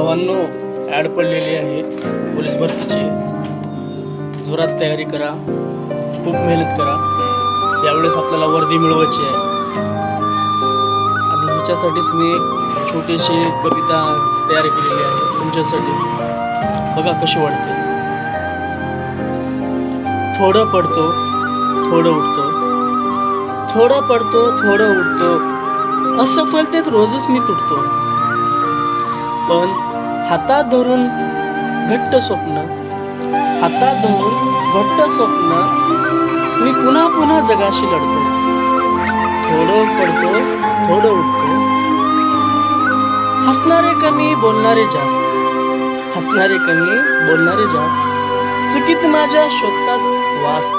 भावांनो, ॲड पडलेली आहे पोलीस भरतीची. जोरात तयारी करा, खूप मेहनत करा. यावेळेस आपल्याला वर्दी मिळवायची आहे आणि ह्याच्यासाठीच मी एक छोटीशी कविता तयार केलेली आहे तुमच्यासाठी. बघा कशी वाटते. थोडं पडतो थोडं उठतो, थोडं पडतो थोडं उठतो, असफलतेत रोजच मी तुटतो. पण हातात धरून घट्ट स्वप्न, हातात धरून घट्ट स्वप्न, मी पुन्हा पुन्हा जगाशी लढतो. थोडं पडतो थोडं उठतो, हसणारे कमी बोलणारे जास्त, हसणारे कमी बोलणारे जास्त, चुकीत माझ्या शोधतात वास.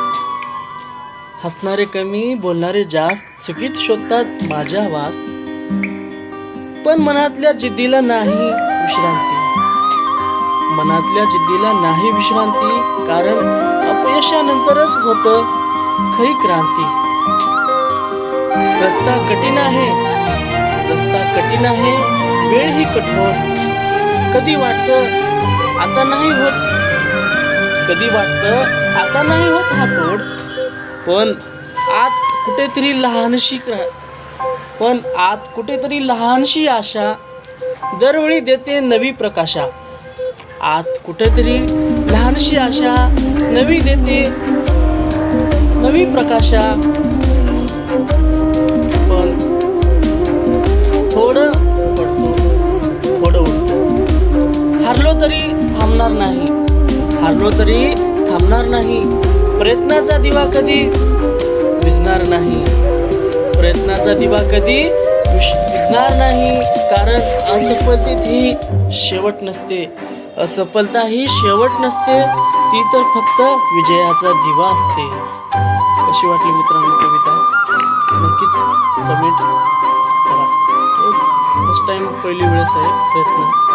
हसणारे कमी बोलणारे जास्त, चुकीत शोधतात माझ्या वास. पण मनातल्या जिद्दीला नाही विश्रांती, मनातल्या जिद्दीला नाही विश्रांती, कारण अपयशानंतरच होतं खरी क्रांती. रस्ता कठीण आहे, रस्ता कठीण आहे, वेळ ही कठोर. कधी वाटतं आता नाही होत, कधी वाटतं आता नाही होत हा तोड. पण आत कुठेतरी लहानशी आशा दरवेळी देते नवी प्रकाशा. आत कुठेतरी लहानशी आशा नवी देते नवी प्रकाशा. पण थोडं पडतो थोडं उठतो, हारलो तरी थांबणार नाही, हारलो तरी थांबणार नाही. प्रयत्नाचा दिवा कधी विझणार नाही, प्रयत्नाचा दिवा कधी विझणार नाही. कारण असफलतेत ही शेवट नसते, असफलता ही शेवट नसते, ती तर फक्त विजयाचा दिवा असते. कशी वाटली मित्रांनो कविता? नक्कीच कमेंट करा. फर्स्ट टाइम पहिली वेळेस आहे प्रयत्न.